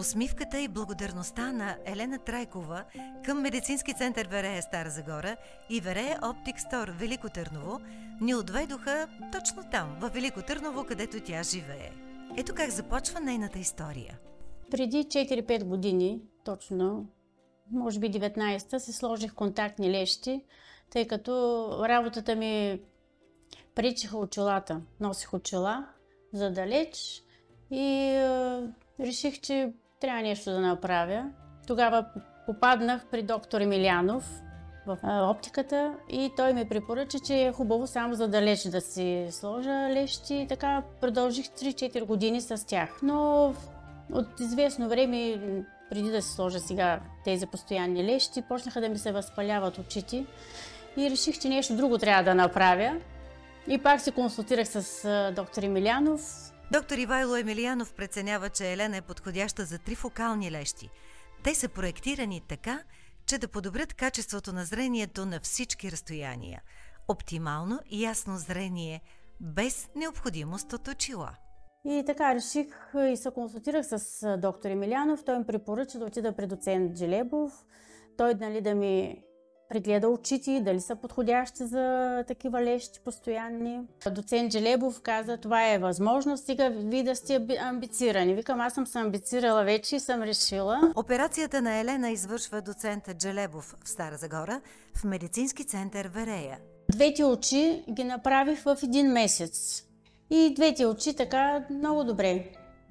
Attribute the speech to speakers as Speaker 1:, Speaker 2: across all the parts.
Speaker 1: Усмивката и благодарността на Елена Трайкова към Медицински център Верея Стара Загора и Верея Оптик Стор Велико Търново ни отведоха точно там, във Велико Търново, където тя живее. Ето как започва нейната история.
Speaker 2: Преди 4-5 години, точно, може би 19-та, се сложих контактни лещи, тъй като работата ми пречиха очилата. Носих очила за далеч и реших, че трябва нещо да направя. Тогава попаднах при доктор Емилиянов в оптиката и той ми препоръча, че е хубаво само за далеч да си сложа лещи и така продължих 3-4 години с тях. Но от известно време, преди да се сложа сега тези постоянни лещи, почнаха да ми се възпаляват очите и реших, че нещо друго трябва да направя. И пак се консултирах с доктор Емилиянов.
Speaker 1: Доктор Ивайло Емилиянов преценява, че Елена е подходяща за трифокални лещи. Те са проектирани така, че да подобрят качеството на зрението на всички разстояния. Оптимално и ясно зрение, без необходимост от очила.
Speaker 2: И така реших и се консултирах с доктор Емилиянов. Той ми препоръча да отида при доцент Джелебов. Той да ми прегледа очите, дали са подходящи за такива лещи постоянни. Доцент Джелебов каза, това е възможно, сега ви да сте амбицирани. Викам, аз съм се амбицирала вече и съм решила.
Speaker 1: Операцията на Елена извършва доцента Джелебов в Стара Загора, в Медицински център Верея.
Speaker 2: Двете очи ги направих в 1 месец. И двете очи така много добре.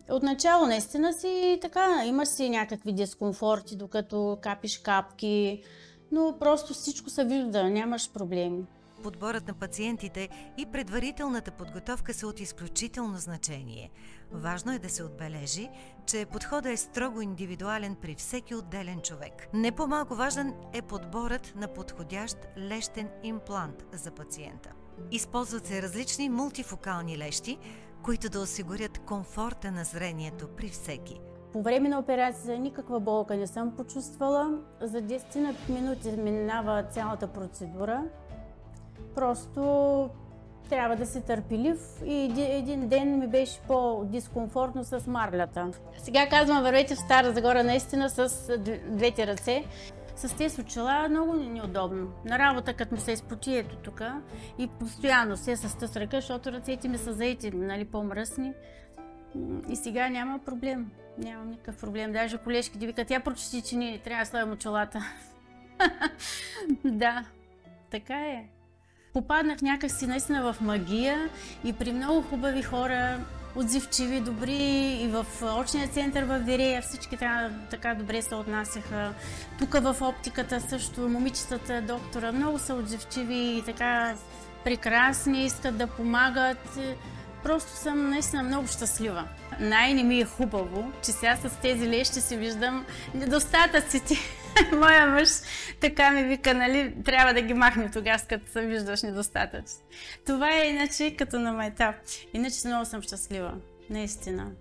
Speaker 2: Отначало наистина си така, имаш си някакви дискомфорти, докато капиш капки, но просто всичко се вижда, нямаш проблеми.
Speaker 1: Подборът на пациентите и предварителната подготовка са от изключително значение. Важно е да се отбележи, че подходът е строго индивидуален при всеки отделен човек. Не по-малко важен е подборът на подходящ лещен имплант за пациента. Използват се различни мултифокални лещи, които да осигурят комфорта на зрението при всеки.
Speaker 2: По време на операция никаква болка не съм почувствала. За 10 минути минава цялата процедура. Просто трябва да си търпелив и един ден ми беше по-дискомфортно с марлята. Сега казвам, вървете в Стара Загора наистина с двете ръце. С тези очила много неудобно. На работа, като ми се изпоти ето тук и постоянно се с тази ръка, защото ръцете ми са заети, нали, по-мръсни. И сега няма проблем. Нямам никакъв проблем. Даже колежките викат, тя прочети, че ние трябва да сложим очилата. Да, така е. Попаднах някакси наистина в магия и при много хубави хора, отзивчиви, добри, и в очния център в Верея всички така добре се отнасяха. Тук в оптиката също момичетата, доктора, много са отзивчиви и така прекрасни, искат да помагат. Просто съм наистина много щастлива. Най-не ми е хубаво, че сега с тези лещи си виждам недостатъците. Моя мъж така ми вика, нали, трябва да ги махне тогава, като се виждаш недостатъци. Това е иначе като на майтап. Иначе много съм щастлива, наистина.